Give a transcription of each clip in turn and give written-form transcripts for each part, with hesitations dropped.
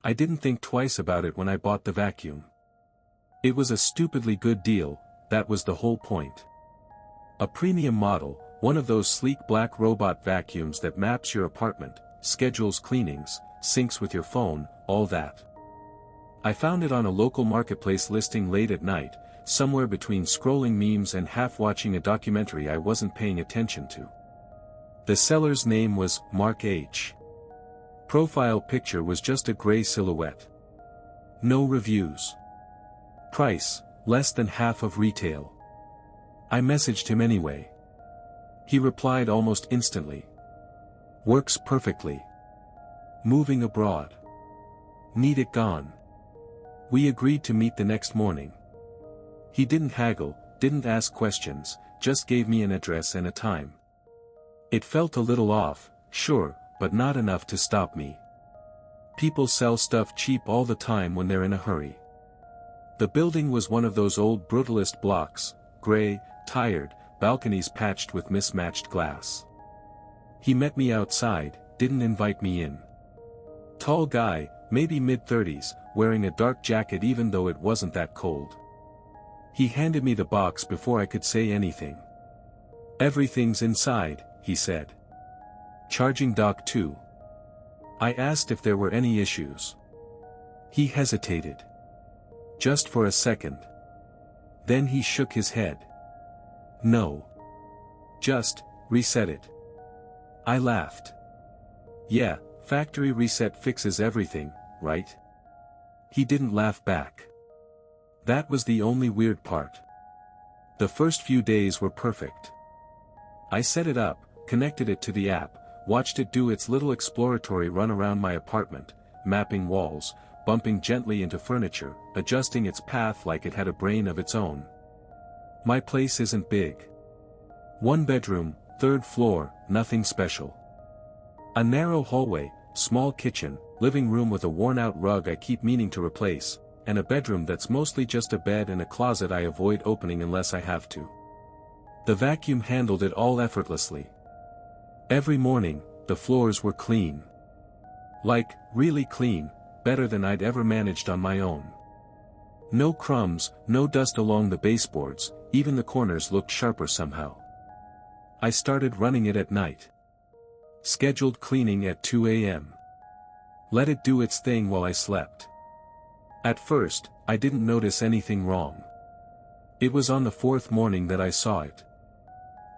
I didn't think twice about it when I bought the vacuum. It was a stupidly good deal, that was the whole point. A premium model, one of those sleek black robot vacuums that maps your apartment, schedules cleanings, syncs with your phone, all that. I found it on a local marketplace listing late at night, somewhere between scrolling memes and half-watching a documentary I wasn't paying attention to. The seller's name was Mark H. Profile picture was just a gray silhouette. No reviews. Price, less than half of retail. I messaged him anyway. He replied almost instantly. Works perfectly. Moving abroad. Need it gone. We agreed to meet the next morning. He didn't haggle, didn't ask questions, just gave me an address and a time. It felt a little off, sure, but not enough to stop me. People sell stuff cheap all the time when they're in a hurry. The building was one of those old brutalist blocks, gray, tired, balconies patched with mismatched glass. He met me outside, didn't invite me in. Tall guy, maybe mid-30s, wearing a dark jacket even though it wasn't that cold. He handed me the box before I could say anything. Everything's inside, he said. Charging dock too. I asked if there were any issues. He hesitated. Just for a second. Then he shook his head. No. Just, reset it. I laughed. Yeah, factory reset fixes everything, right? He didn't laugh back. That was the only weird part. The first few days were perfect. I set it up, connected it to the app, watched it do its little exploratory run around my apartment, mapping walls, bumping gently into furniture, adjusting its path like it had a brain of its own. My place isn't big. 1 bedroom, 3rd floor, nothing special. A narrow hallway, small kitchen, living room with a worn-out rug I keep meaning to replace, and a bedroom that's mostly just a bed and a closet I avoid opening unless I have to. The vacuum handled it all effortlessly. Every morning, the floors were clean. Like, really clean, better than I'd ever managed on my own. No crumbs, no dust along the baseboards, even the corners looked sharper somehow. I started running it at night. Scheduled cleaning at 2 a.m. Let it do its thing while I slept. At first, I didn't notice anything wrong. It was on the 4th morning that I saw it.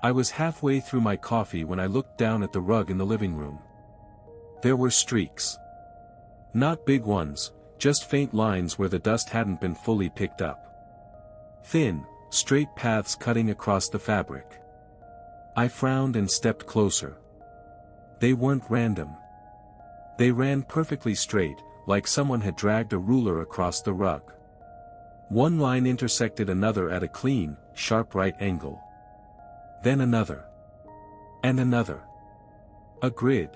I was halfway through my coffee when I looked down at the rug in the living room. There were streaks. Not big ones, just faint lines where the dust hadn't been fully picked up. Thin, straight paths cutting across the fabric. I frowned and stepped closer. They weren't random. They ran perfectly straight, like someone had dragged a ruler across the rug. One line intersected another at a clean, sharp right angle. Then another. And another. A grid.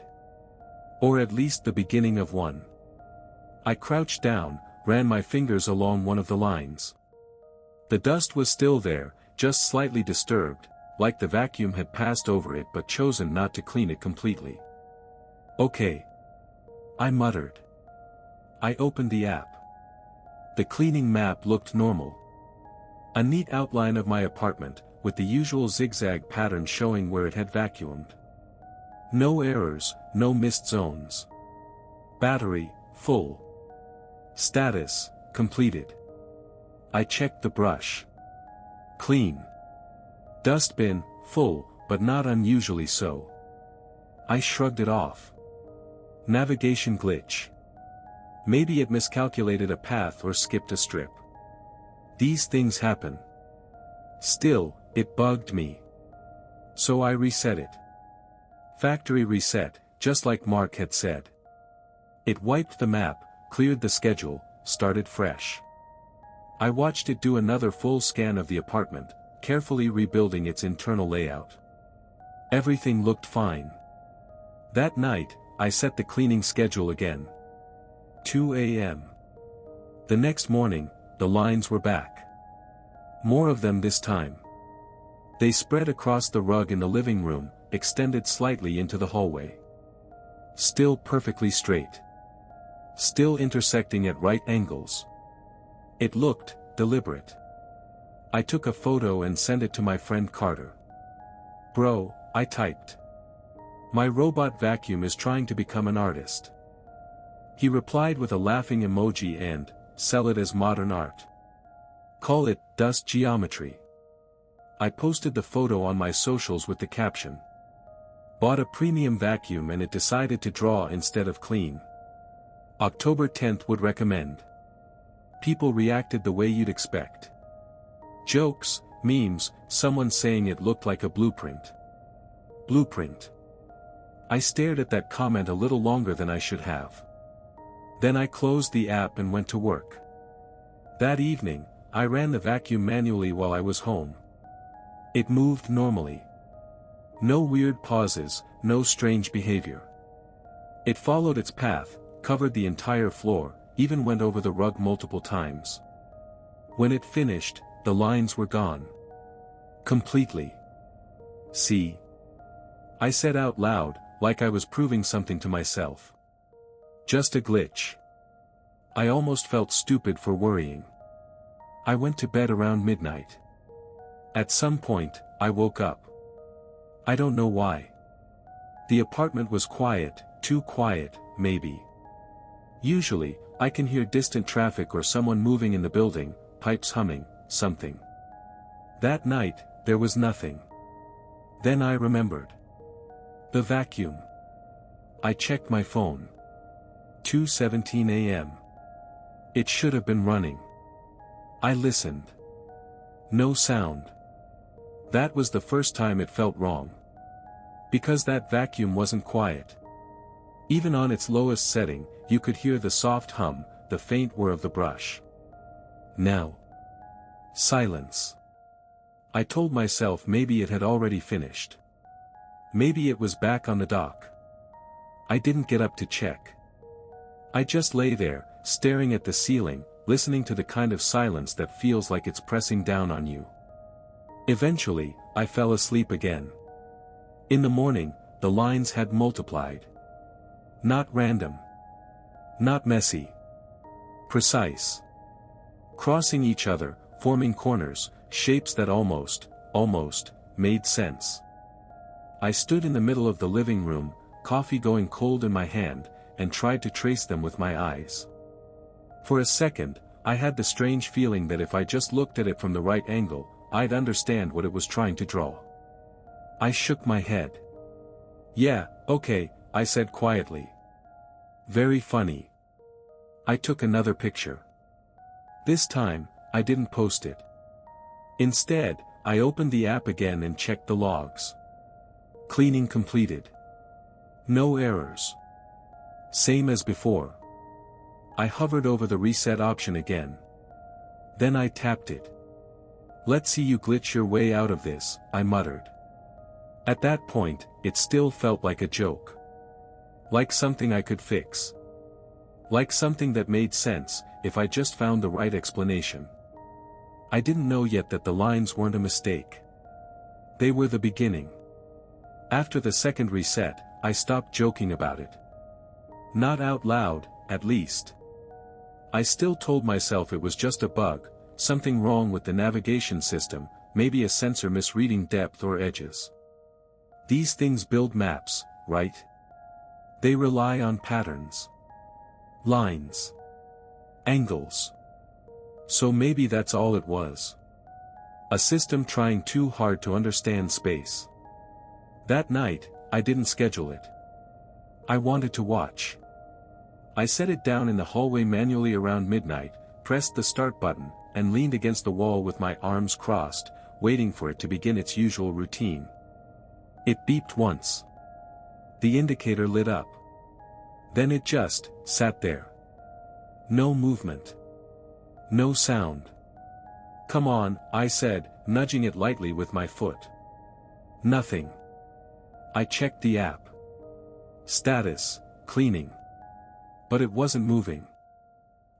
Or at least the beginning of one. I crouched down, ran my fingers along one of the lines. The dust was still there, just slightly disturbed, like the vacuum had passed over it but chosen not to clean it completely. Okay. I muttered. I opened the app. The cleaning map looked normal. A neat outline of my apartment, with the usual zigzag pattern showing where it had vacuumed. No errors, no missed zones. Battery, full. Status, completed. I checked the brush. Clean. Dustbin, full, but not unusually so. I shrugged it off. Navigation glitch. Maybe it miscalculated a path or skipped a strip. These things happen. Still, it bugged me. So I reset it. Factory reset, just like Mark had said. It wiped the map, cleared the schedule, started fresh. I watched it do another full scan of the apartment, carefully rebuilding its internal layout. Everything looked fine. That night, I set the cleaning schedule again. 2 a.m. The next morning, the lines were back. More of them this time. They spread across the rug in the living room, extended slightly into the hallway. Still perfectly straight. still intersecting at right angles. It looked deliberate. I took a photo and sent it to my friend Carter. "Bro," I typed. "My robot vacuum is trying to become an artist." He replied with a laughing emoji and, "Sell it as modern art. Call it dust geometry." I posted the photo on my socials with the caption, "Bought a premium vacuum and it decided to draw instead of clean. October 10th would recommend." People reacted the way you'd expect. Jokes, memes, someone saying it looked like a blueprint. Blueprint. I stared at that comment a little longer than I should have. Then I closed the app and went to work. That evening, I ran the vacuum manually while I was home. It moved normally. No weird pauses, no strange behavior. It followed its path, covered the entire floor, even went over the rug multiple times. When it finished, the lines were gone. Completely. "See?" I said out loud, like I was proving something to myself. "Just a glitch." I almost felt stupid for worrying. I went to bed around midnight. At some point, I woke up. I don't know why. The apartment was quiet, too quiet, maybe. Usually, I can hear distant traffic or someone moving in the building, pipes humming, something. That night, there was nothing. Then I remembered. The vacuum. I checked my phone. 2:17 a.m. It should have been running. I listened. No sound. That was the first time it felt wrong. Because that vacuum wasn't quiet. Even on its lowest setting, you could hear the soft hum, the faint whir of the brush. Now. Silence. I told myself maybe it had already finished. Maybe it was back on the dock. I didn't get up to check. I just lay there, staring at the ceiling, listening to the kind of silence that feels like it's pressing down on you. Eventually, I fell asleep again. In the morning, the lines had multiplied. Not random. Not messy. Precise. Crossing each other, forming corners, shapes that almost, made sense. I stood in the middle of the living room, coffee going cold in my hand, and tried to trace them with my eyes. For a second, I had the strange feeling that if I just looked at it from the right angle, I'd understand what it was trying to draw. I shook my head. "Yeah, okay," I said quietly. "Very funny." I took another picture. This time, I didn't post it. Instead, I opened the app again and checked the logs. Cleaning completed. No errors. Same as before. I hovered over the reset option again. Then I tapped it. "Let's see you glitch your way out of this," I muttered. At that point, it still felt like a joke. Like something I could fix. Like something that made sense, if I just found the right explanation. I didn't know yet that the lines weren't a mistake. They were the beginning. After the second reset, I stopped joking about it. Not out loud, at least. I still told myself it was just a bug, something wrong with the navigation system, maybe a sensor misreading depth or edges. These things build maps, right? They rely on patterns. Lines. Angles. So maybe that's all it was. A system trying too hard to understand space. That night, I didn't schedule it. I wanted to watch. I set it down in the hallway manually around midnight, pressed the start button, and leaned against the wall with my arms crossed, waiting for it to begin its usual routine. It beeped once. The indicator lit up. Then it just sat there. No movement. No sound. "Come on," I said, nudging it lightly with my foot. Nothing. I checked the app. Status, cleaning. But it wasn't moving.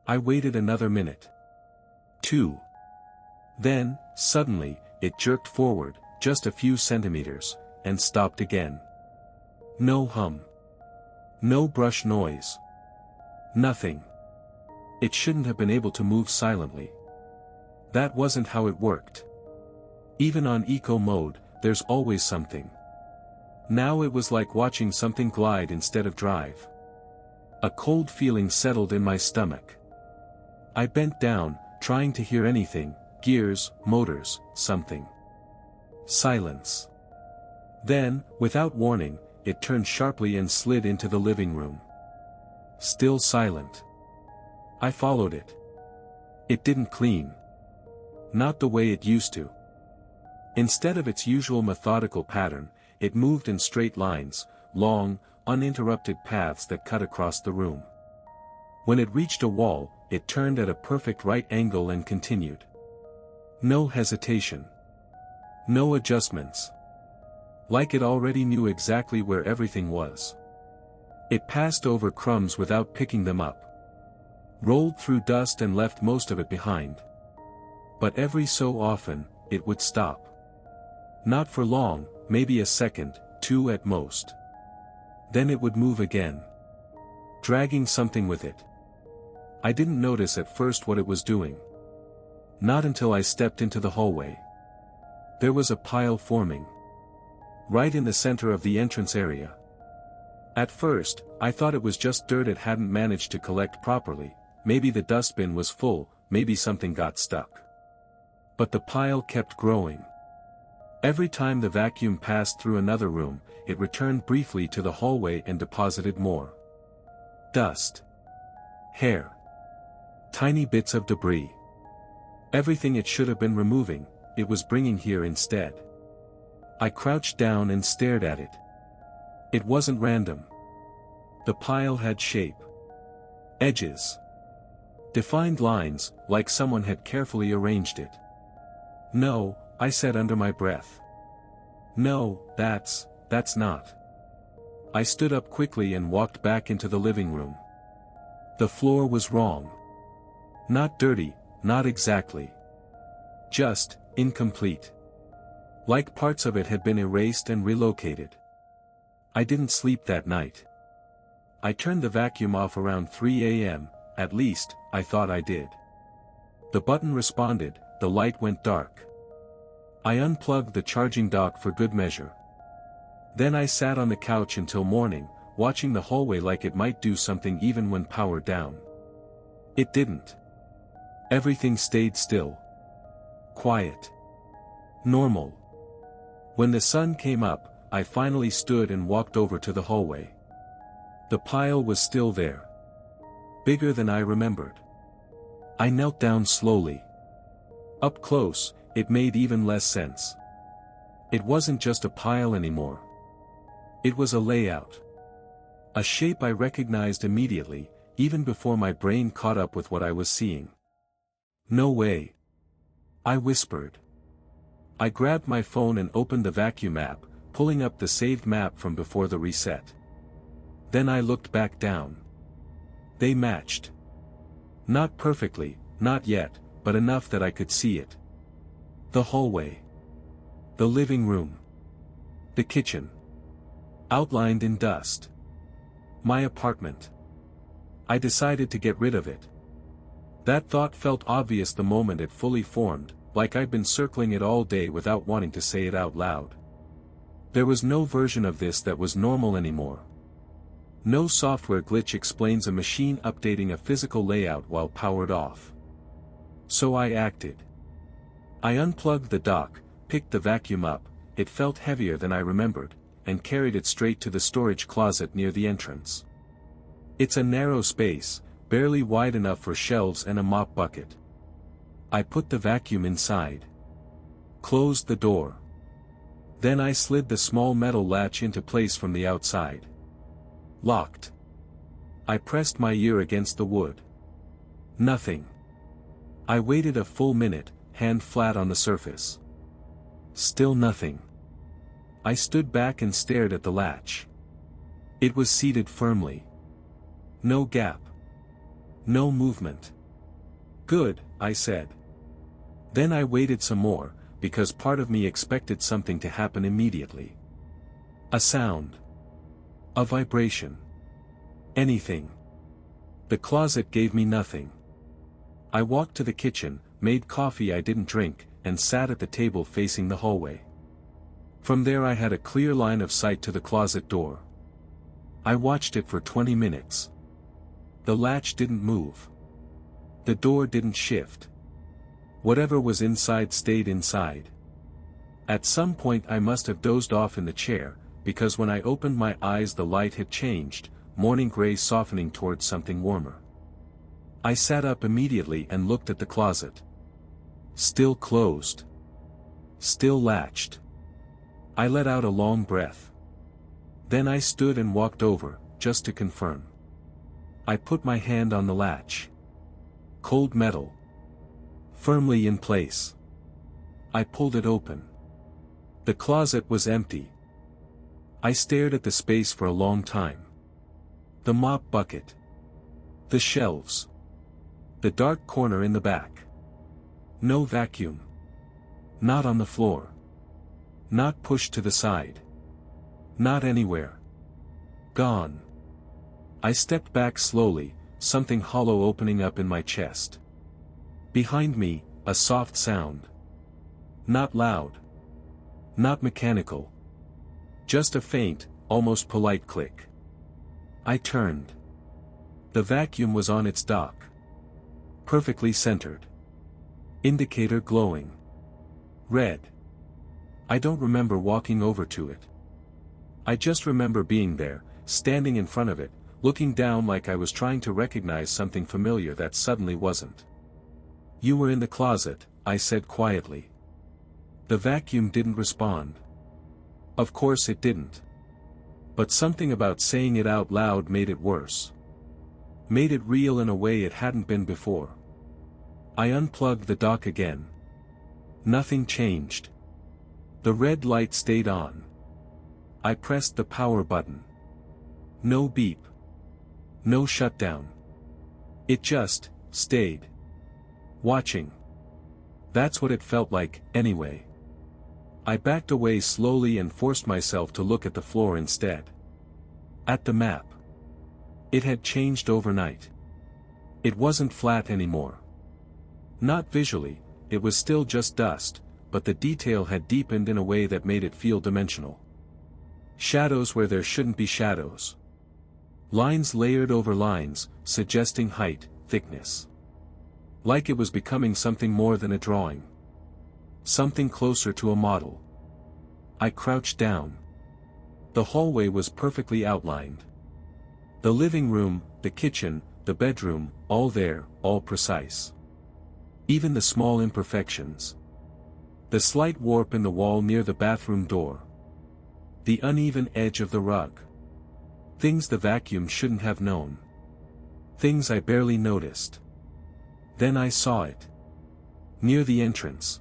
I waited another minute. 2. Then, suddenly, it jerked forward, just a few centimeters, and stopped again. No hum. No brush noise. Nothing. It shouldn't have been able to move silently. That wasn't how it worked. Even on eco mode, there's always something. Now it was like watching something glide instead of drive. A cold feeling settled in my stomach. I bent down, trying to hear anything, gears, motors, something. Silence. Then, without warning, it turned sharply and slid into the living room. Still silent. I followed it. It didn't clean. Not the way it used to. Instead of its usual methodical pattern, it moved in straight lines, long, uninterrupted paths that cut across the room. When it reached a wall, it turned at a perfect right angle and continued. No hesitation. No adjustments. Like it already knew exactly where everything was. It passed over crumbs without picking them up. Rolled through dust and left most of it behind. But every so often, it would stop. Not for long, maybe a second, 2 at most. Then it would move again. Dragging something with it. I didn't notice at first what it was doing. Not until I stepped into the hallway. There was a pile forming. Right in the center of the entrance area. At first, I thought it was just dirt it hadn't managed to collect properly, maybe the dustbin was full, maybe something got stuck. But the pile kept growing. Every time the vacuum passed through another room, it returned briefly to the hallway and deposited more. Dust. Hair. Tiny bits of debris. Everything it should have been removing, it was bringing here instead. I crouched down and stared at it. It wasn't random. The pile had shape. Edges. Defined lines, like someone had carefully arranged it. No, I said under my breath. No, that's not. I stood up quickly and walked back into the living room. The floor was wrong. Not dirty, not exactly. Just, incomplete. Like parts of it had been erased and relocated. I didn't sleep that night. I turned the vacuum off around 3 a.m., at least, I thought I did. The button responded, the light went dark. I unplugged the charging dock for good measure. Then I sat on the couch until morning, watching the hallway like it might do something even when powered down. It didn't. Everything stayed still. Quiet. Normal. When the sun came up, I finally stood and walked over to the hallway. The pile was still there. Bigger than I remembered. I knelt down slowly. Up close, it made even less sense. It wasn't just a pile anymore. It was a layout. A shape I recognized immediately, even before my brain caught up with what I was seeing. No way. I whispered. I grabbed my phone and opened the vacuum app, pulling up the saved map from before the reset. Then I looked back down. They matched. Not perfectly, not yet, but enough that I could see it. The hallway. The living room. The kitchen. Outlined in dust. My apartment. I decided to get rid of it. That thought felt obvious the moment it fully formed, like I'd been circling it all day without wanting to say it out loud. There was no version of this that was normal anymore. No software glitch explains a machine updating a physical layout while powered off. So I acted. I unplugged the dock, picked the vacuum up, it felt heavier than I remembered, and carried it straight to the storage closet near the entrance. It's a narrow space, barely wide enough for shelves and a mop bucket. I put the vacuum inside. Closed the door. Then I slid the small metal latch into place from the outside. Locked. I pressed my ear against the wood. Nothing. I waited a full minute, hand flat on the surface. Still nothing. I stood back and stared at the latch. It was seated firmly. No gap. No movement. Good, I said. Then I waited some more, because part of me expected something to happen immediately. A sound. A vibration. Anything. The closet gave me nothing. I walked to the kitchen, made coffee I didn't drink, and sat at the table facing the hallway. From there I had a clear line of sight to the closet door. I watched it for 20 minutes. The latch didn't move. The door didn't shift. Whatever was inside stayed inside. At some point I must have dozed off in the chair, because when I opened my eyes the light had changed, morning gray softening towards something warmer. I sat up immediately and looked at the closet. Still closed. Still latched. I let out a long breath. Then I stood and walked over, just to confirm. I put my hand on the latch. Cold metal. Firmly in place. I pulled it open. The closet was empty. I stared at the space for a long time. The mop bucket. The shelves. The dark corner in the back. No vacuum. Not on the floor. Not pushed to the side. Not anywhere. Gone. I stepped back slowly, something hollow opening up in my chest. Behind me, a soft sound. Not loud. Not mechanical. Just a faint, almost polite click. I turned. The vacuum was on its dock. Perfectly centered. Indicator glowing. Red. I don't remember walking over to it. I just remember being there, standing in front of it, looking down like I was trying to recognize something familiar that suddenly wasn't. "You were in the closet," I said quietly. The vacuum didn't respond. Of course it didn't. But something about saying it out loud made it worse. Made it real in a way it hadn't been before. I unplugged the dock again. Nothing changed. The red light stayed on. I pressed the power button. No beep. No shutdown. It just stayed. Watching. That's what it felt like, anyway. I backed away slowly and forced myself to look at the floor instead. At the map. It had changed overnight. It wasn't flat anymore. Not visually, it was still just dust, but the detail had deepened in a way that made it feel dimensional. Shadows where there shouldn't be shadows. Lines layered over lines, suggesting height, thickness. Like it was becoming something more than a drawing. Something closer to a model. I crouched down. The hallway was perfectly outlined. The living room, the kitchen, the bedroom, all there, all precise. Even the small imperfections. The slight warp in the wall near the bathroom door. The uneven edge of the rug. Things the vacuum shouldn't have known. Things I barely noticed. Then I saw it. Near the entrance.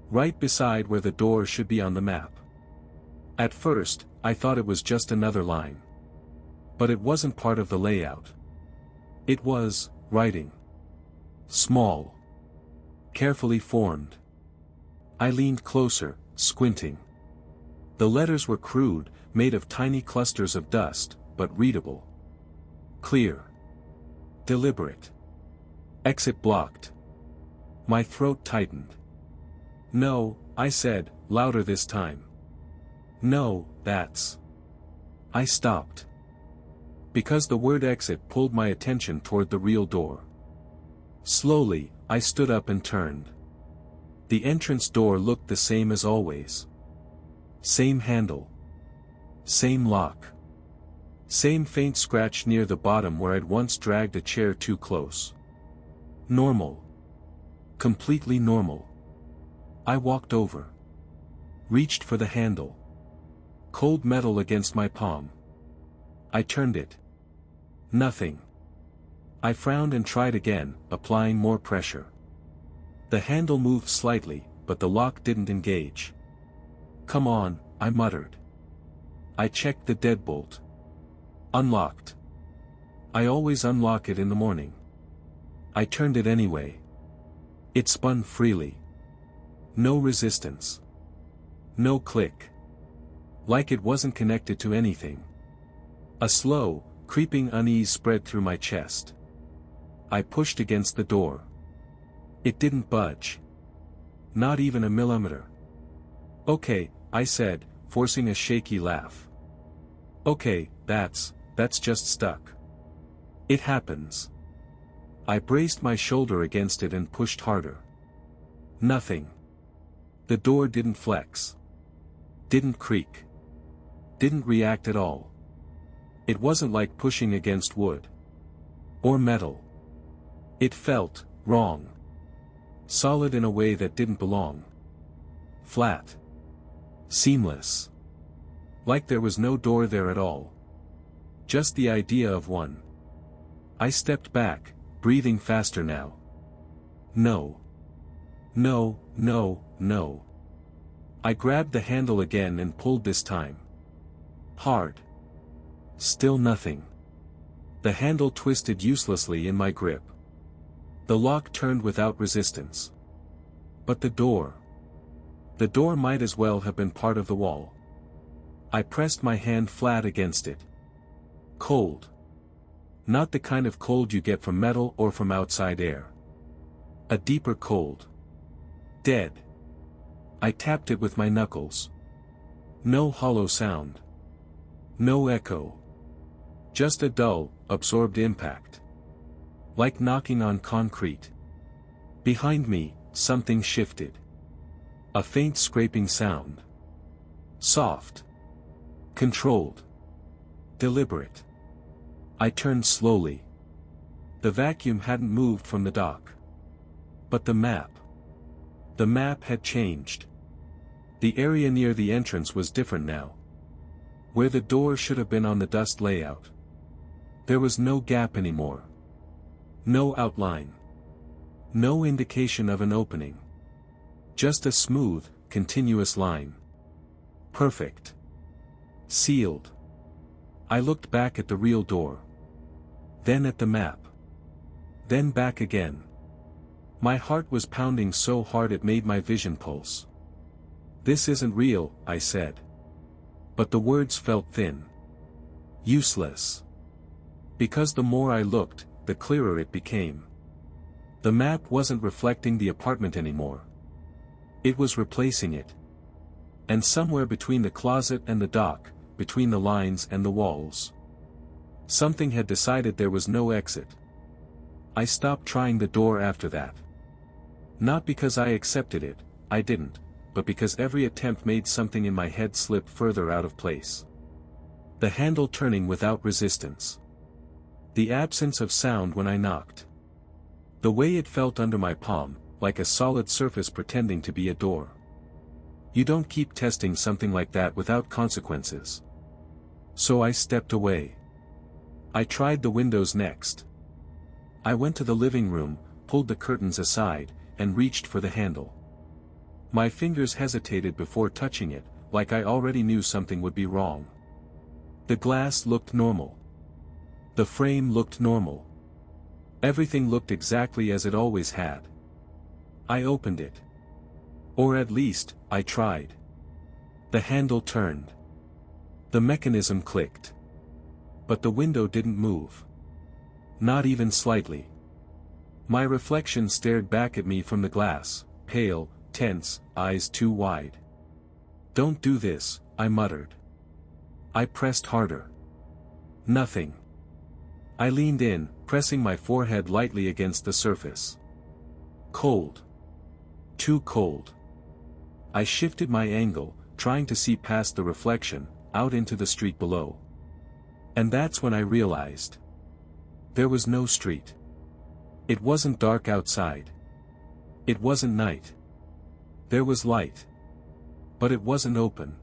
Right beside where the door should be on the map. At first, I thought it was just another line. But it wasn't part of the layout. It was writing. Small. Carefully formed. I leaned closer, squinting. The letters were crude, made of tiny clusters of dust, but readable. Clear. Deliberate. Exit blocked. My throat tightened. "No," I said, louder this time. "No, that's..." I stopped. Because the word exit pulled my attention toward the real door. Slowly, I stood up and turned. The entrance door looked the same as always. Same handle. Same lock. Same faint scratch near the bottom where I'd once dragged a chair too close. Normal. Completely normal. I walked over. Reached for the handle. Cold metal against my palm. I turned it. Nothing. I frowned and tried again, applying more pressure. The handle moved slightly, but the lock didn't engage. "Come on," I muttered. I checked the deadbolt. Unlocked. I always unlock it in the morning. I turned it anyway. It spun freely. No resistance. No click. Like it wasn't connected to anything. A slow, creeping unease spread through my chest. I pushed against the door. It didn't budge. Not even a millimeter. Okay, I said, forcing a shaky laugh. Okay, that's just stuck. It happens. I braced my shoulder against it and pushed harder. Nothing. The door didn't flex. Didn't creak. Didn't react at all. It wasn't like pushing against wood. Or metal. It felt wrong. Solid in a way that didn't belong. Flat. Seamless. Like there was no door there at all. Just the idea of one. I stepped back, breathing faster now. No. No, no, no. I grabbed the handle again and pulled this time. Hard. Still nothing. The handle twisted uselessly in my grip. The lock turned without resistance. But the door. The door might as well have been part of the wall. I pressed my hand flat against it. Cold. Not the kind of cold you get from metal or from outside air. A deeper cold. Dead. I tapped it with my knuckles. No hollow sound. No echo. Just a dull, absorbed impact. Like knocking on concrete. Behind me, something shifted. A faint scraping sound. Soft. Controlled. Deliberate. I turned slowly. The vacuum hadn't moved from the dock. But the map. The map had changed. The area near the entrance was different now. Where the door should have been on the dust layout. There was no gap anymore. No outline. No indication of an opening. Just a smooth, continuous line. Perfect. Sealed. I looked back at the real door. Then at the map. Then back again. My heart was pounding so hard it made my vision pulse. This isn't real, I said. But the words felt thin. Useless. Because the more I looked, the clearer it became. The map wasn't reflecting the apartment anymore. It was replacing it. And somewhere between the closet and the dock, between the lines and the walls. Something had decided there was no exit. I stopped trying the door after that. Not because I accepted it, I didn't, but because every attempt made something in my head slip further out of place. The handle turning without resistance. The absence of sound when I knocked. The way it felt under my palm, like a solid surface pretending to be a door. You don't keep testing something like that without consequences. So I stepped away. I tried the windows next. I went to the living room, pulled the curtains aside, and reached for the handle. My fingers hesitated before touching it, like I already knew something would be wrong. The glass looked normal. The frame looked normal. Everything looked exactly as it always had. I opened it. Or at least, I tried. The handle turned. The mechanism clicked. But the window didn't move. Not even slightly. My reflection stared back at me from the glass, pale, tense, eyes too wide. "Don't do this," I muttered. I pressed harder. Nothing. I leaned in, pressing my forehead lightly against the surface. Cold. Too cold. I shifted my angle, trying to see past the reflection, out into the street below. And that's when I realized. There was no street. It wasn't dark outside. It wasn't night. There was light. But it wasn't open.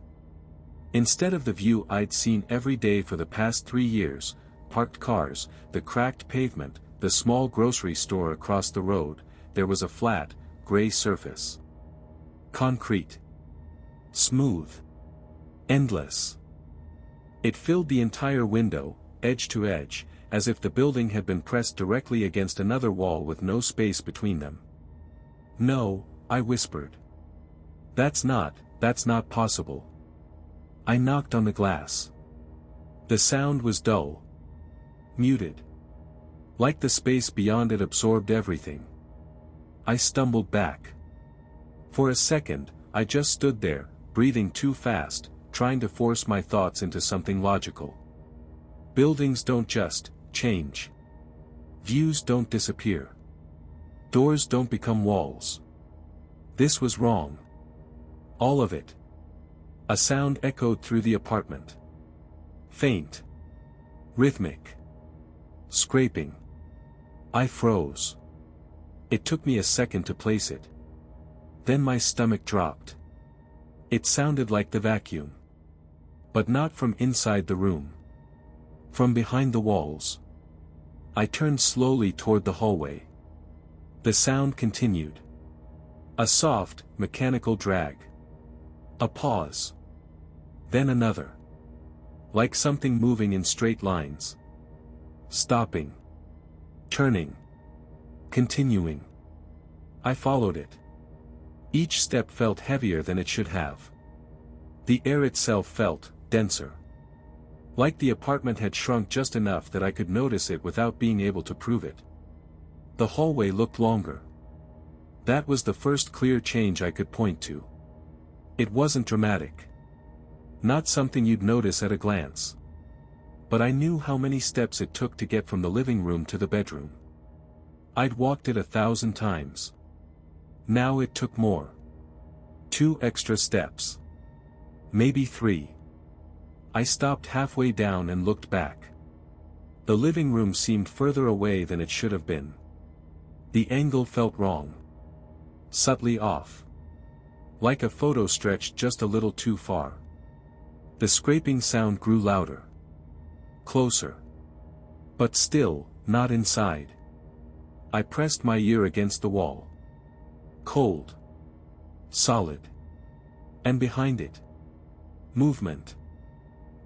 Instead of the view I'd seen every day for the past 3 years, parked cars, the cracked pavement, the small grocery store across the road, there was a flat, gray surface. Concrete. Smooth. Endless. It filled the entire window, edge to edge, as if the building had been pressed directly against another wall with no space between them. "No," I whispered. That's not possible." I knocked on the glass. The sound was dull. Muted. Like the space beyond it absorbed everything. I stumbled back. For a second, I just stood there, breathing too fast, trying to force my thoughts into something logical. Buildings don't just change. Views don't disappear. Doors don't become walls. This was wrong. All of it. A sound echoed through the apartment. Faint. Rhythmic. Scraping. I froze. It took me a second to place it. Then my stomach dropped. It sounded like the vacuum. But not from inside the room. From behind the walls. I turned slowly toward the hallway. The sound continued. A soft, mechanical drag. A pause. Then another. Like something moving in straight lines. Stopping. Turning. Continuing. I followed it. Each step felt heavier than it should have. The air itself felt denser. Like the apartment had shrunk just enough that I could notice it without being able to prove it. The hallway looked longer. That was the first clear change I could point to. It wasn't dramatic. Not something you'd notice at a glance. But I knew how many steps it took to get from the living room to the bedroom. I'd walked it 1,000 times. Now it took more. 2 extra steps. Maybe 3. I stopped halfway down and looked back. The living room seemed further away than it should have been. The angle felt wrong. Subtly off. Like a photo stretched just a little too far. The scraping sound grew louder. Closer. But still, not inside. I pressed my ear against the wall. Cold. Solid. And behind it. Movement.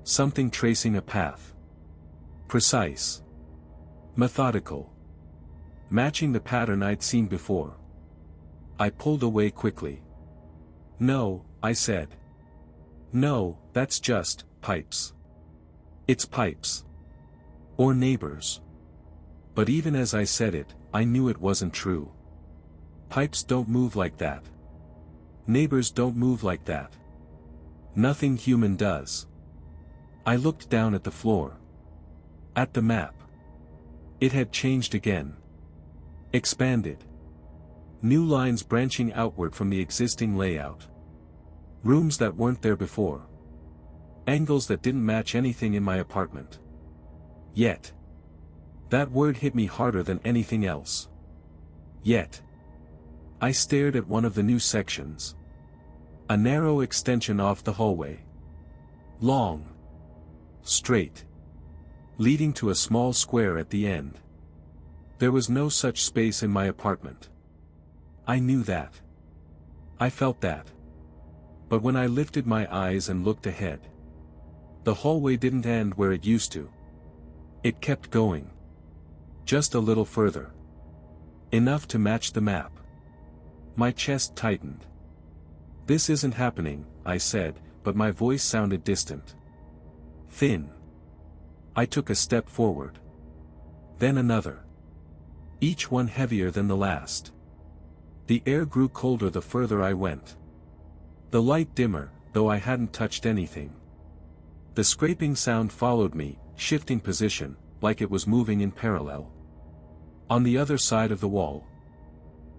Something tracing a path. Precise. Methodical. Matching the pattern I'd seen before. I pulled away quickly. "No," I said. "No, that's just pipes. It's pipes. Or neighbors." But even as I said it, I knew it wasn't true. Pipes don't move like that. Neighbors don't move like that. Nothing human does. I looked down at the floor. At the map. It had changed again. Expanded. New lines branching outward from the existing layout. Rooms that weren't there before. Angles that didn't match anything in my apartment. Yet. That word hit me harder than anything else. Yet. I stared at one of the new sections. A narrow extension off the hallway. Long. Straight. Leading to a small square at the end. There was no such space in my apartment. I knew that. I felt that. But when I lifted my eyes and looked ahead, the hallway didn't end where it used to. It kept going. Just a little further. Enough to match the map. My chest tightened. "This isn't happening," I said, but my voice sounded distant. Thin. I took a step forward. Then another. Each one heavier than the last. The air grew colder the further I went. The light dimmer, though I hadn't touched anything. The scraping sound followed me, shifting position, like it was moving in parallel. On the other side of the wall.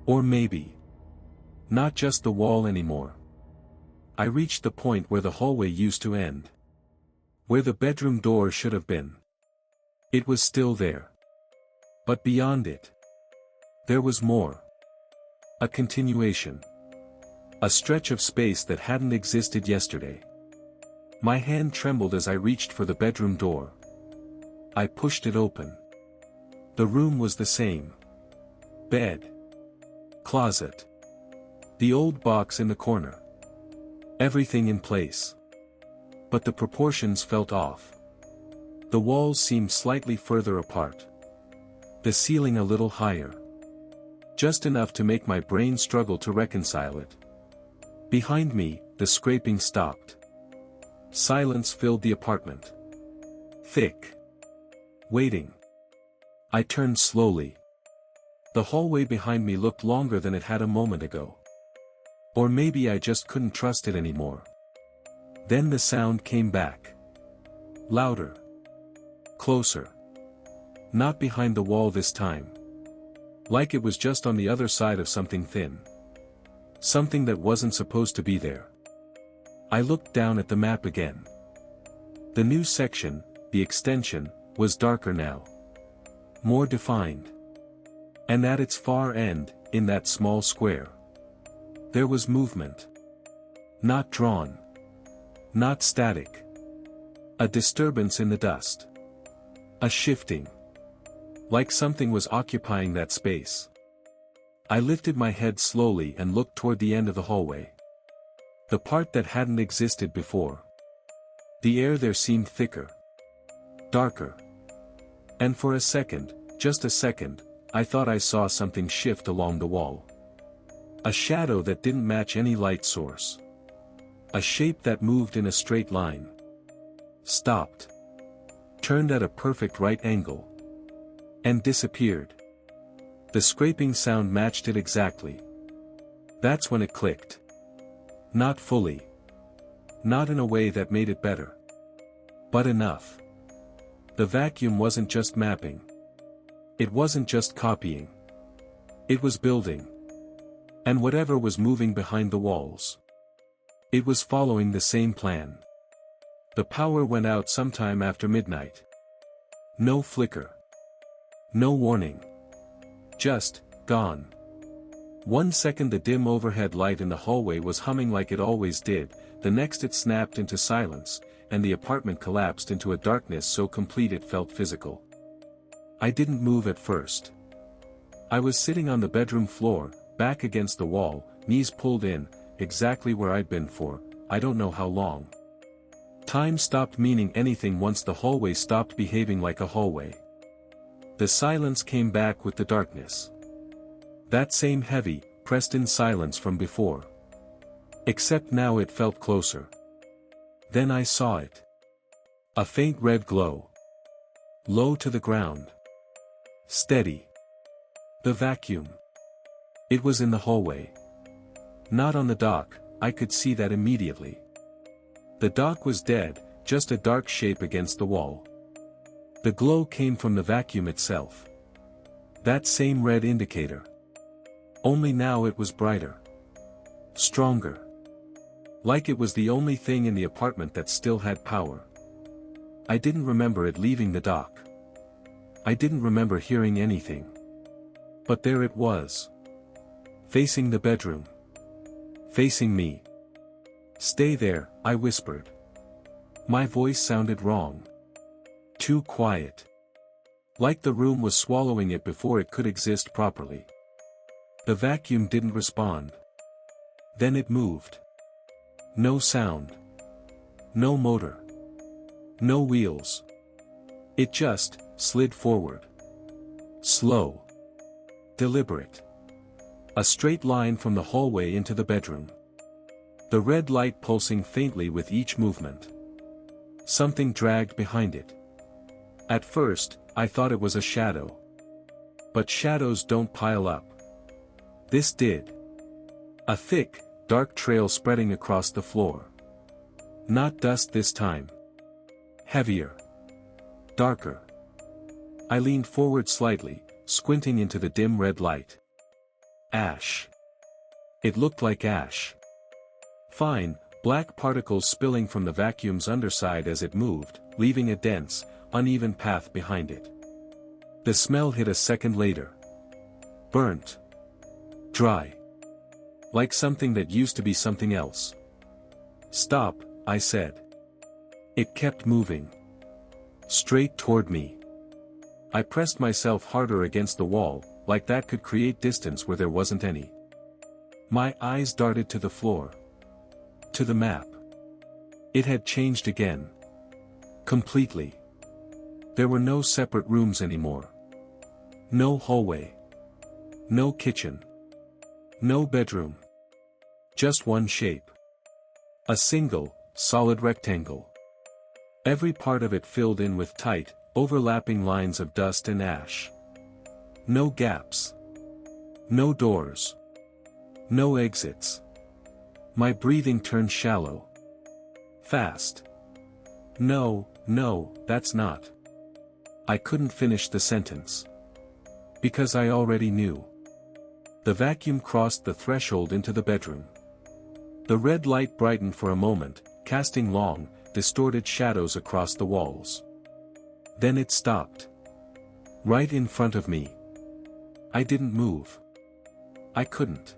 Or maybe. Not just the wall anymore. I reached the point where the hallway used to end. Where the bedroom door should have been. It was still there. But beyond it. There was more. A continuation. A stretch of space that hadn't existed yesterday. My hand trembled as I reached for the bedroom door. I pushed it open. The room was the same. Bed. Closet. The old box in the corner. Everything in place. But the proportions felt off. The walls seemed slightly further apart. The ceiling a little higher. Just enough to make my brain struggle to reconcile it. Behind me, the scraping stopped. Silence filled the apartment. Thick. Waiting. I turned slowly. The hallway behind me looked longer than it had a moment ago. Or maybe I just couldn't trust it anymore. Then the sound came back. Louder. Closer. Not behind the wall this time. Like it was just on the other side of something thin. Something that wasn't supposed to be there. I looked down at the map again. The new section, the extension, was darker now. More defined. And at its far end, in that small square, there was movement. Not drawn. Not static. A disturbance in the dust. A shifting. Like something was occupying that space. I lifted my head slowly and looked toward the end of the hallway. The part that hadn't existed before. The air there seemed thicker. Darker. And for a second, just a second, I thought I saw something shift along the wall. A shadow that didn't match any light source. A shape that moved in a straight line. Stopped. Turned at a perfect right angle. And disappeared. The scraping sound matched it exactly. That's when it clicked. Not fully. Not in a way that made it better. But enough. The vacuum wasn't just mapping. It wasn't just copying. It was building. And whatever was moving behind the walls. It was following the same plan. The power went out sometime after midnight. No flicker. No warning. Just, gone. 1 second the dim overhead light in the hallway was humming like it always did, the next it snapped into silence, and the apartment collapsed into a darkness so complete it felt physical. I didn't move at first. I was sitting on the bedroom floor, back against the wall, knees pulled in, exactly where I'd been for, I don't know how long. Time stopped meaning anything once the hallway stopped behaving like a hallway. The silence came back with the darkness. That same heavy, pressed-in silence from before. Except now it felt closer. Then I saw it. A faint red glow. Low to the ground. Steady. The vacuum. It was in the hallway. Not on the dock, I could see that immediately. The dock was dead, just a dark shape against the wall. The glow came from the vacuum itself. That same red indicator. Only now it was brighter. Stronger. Like it was the only thing in the apartment that still had power. I didn't remember it leaving the dock. I didn't remember hearing anything. But there it was. Facing the bedroom. Facing me. "Stay there," I whispered. My voice sounded wrong. Too quiet. Like the room was swallowing it before it could exist properly. The vacuum didn't respond. Then it moved. No sound. No motor. No wheels. It just slid forward. Slow. Deliberate. A straight line from the hallway into the bedroom. The red light pulsing faintly with each movement. Something dragged behind it. At first, I thought it was a shadow. But shadows don't pile up. This did. A thick, dark trail spreading across the floor. Not dust this time. Heavier. Darker. I leaned forward slightly, squinting into the dim red light. Ash. It looked like ash. Fine, black particles spilling from the vacuum's underside as it moved, leaving a dense, uneven path behind it. The smell hit a second later. Burnt. Dry. Like something that used to be something else. "Stop," I said. It kept moving. Straight toward me. I pressed myself harder against the wall, like that could create distance where there wasn't any. My eyes darted to the floor. To the map. It had changed again. Completely. There were no separate rooms anymore. No hallway. No kitchen. No bedroom. Just one shape. A single, solid rectangle. Every part of it filled in with tight, overlapping lines of dust and ash. No gaps. No doors. No exits. My breathing turned shallow. Fast. No, that's not. I couldn't finish the sentence. Because I already knew. The vacuum crossed the threshold into the bedroom. The red light brightened for a moment, casting long, distorted shadows across the walls. Then it stopped. Right in front of me. I didn't move. I couldn't.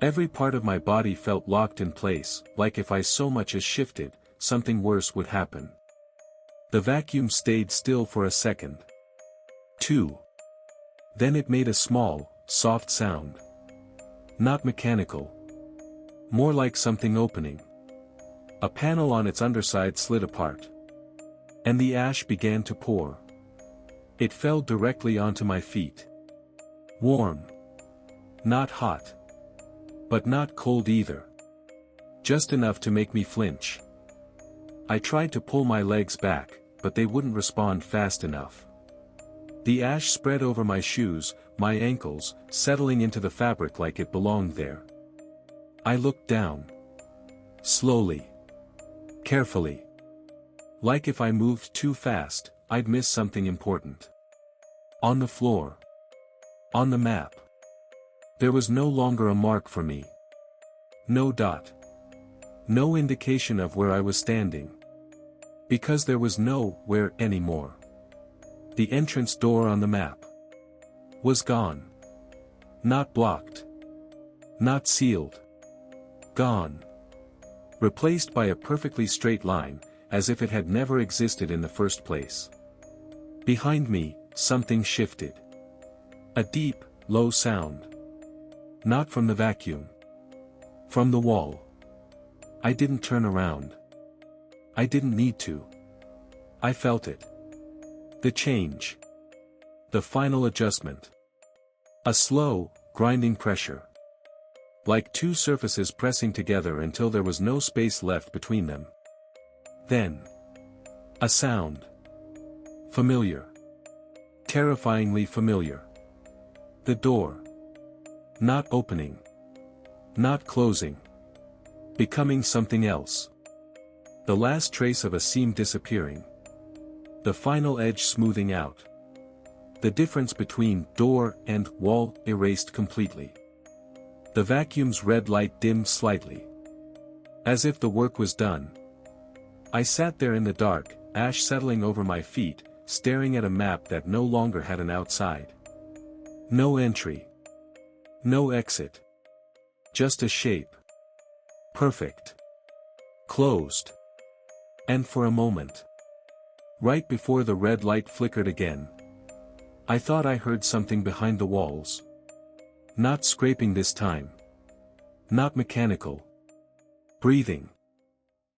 Every part of my body felt locked in place, like if I so much as shifted, something worse would happen. The vacuum stayed still for a second. 2. Then it made a small, soft sound. Not mechanical. More like something opening. A panel on its underside slid apart. And the ash began to pour. It fell directly onto my feet. Warm. Not hot. But not cold either. Just enough to make me flinch. I tried to pull my legs back, but they wouldn't respond fast enough. The ash spread over my shoes, my ankles, settling into the fabric like it belonged there. I looked down. Slowly. Carefully. Like if I moved too fast, I'd miss something important. On the floor. On the map. There was no longer a mark for me. No dot. No indication of where I was standing. Because there was nowhere anymore. The entrance door on the map was gone. Not blocked. Not sealed. Gone. Replaced by a perfectly straight line, as if it had never existed in the first place. Behind me, something shifted. A deep, low sound. Not from the vacuum. From the wall. I didn't turn around. I didn't need to. I felt it. The change. The final adjustment. A slow, grinding pressure. Like two surfaces pressing together until there was no space left between them. Then. A sound. Familiar. Terrifyingly familiar. The door. Not opening. Not closing. Becoming something else. The last trace of a seam disappearing. The final edge smoothing out. The difference between door and wall erased completely. The vacuum's red light dimmed slightly. As if the work was done. I sat there in the dark, ash settling over my feet, staring at a map that no longer had an outside. No entry. No exit. Just a shape. Perfect. Closed. And for a moment. Right before the red light flickered again. I thought I heard something behind the walls. Not scraping this time. Not mechanical. Breathing.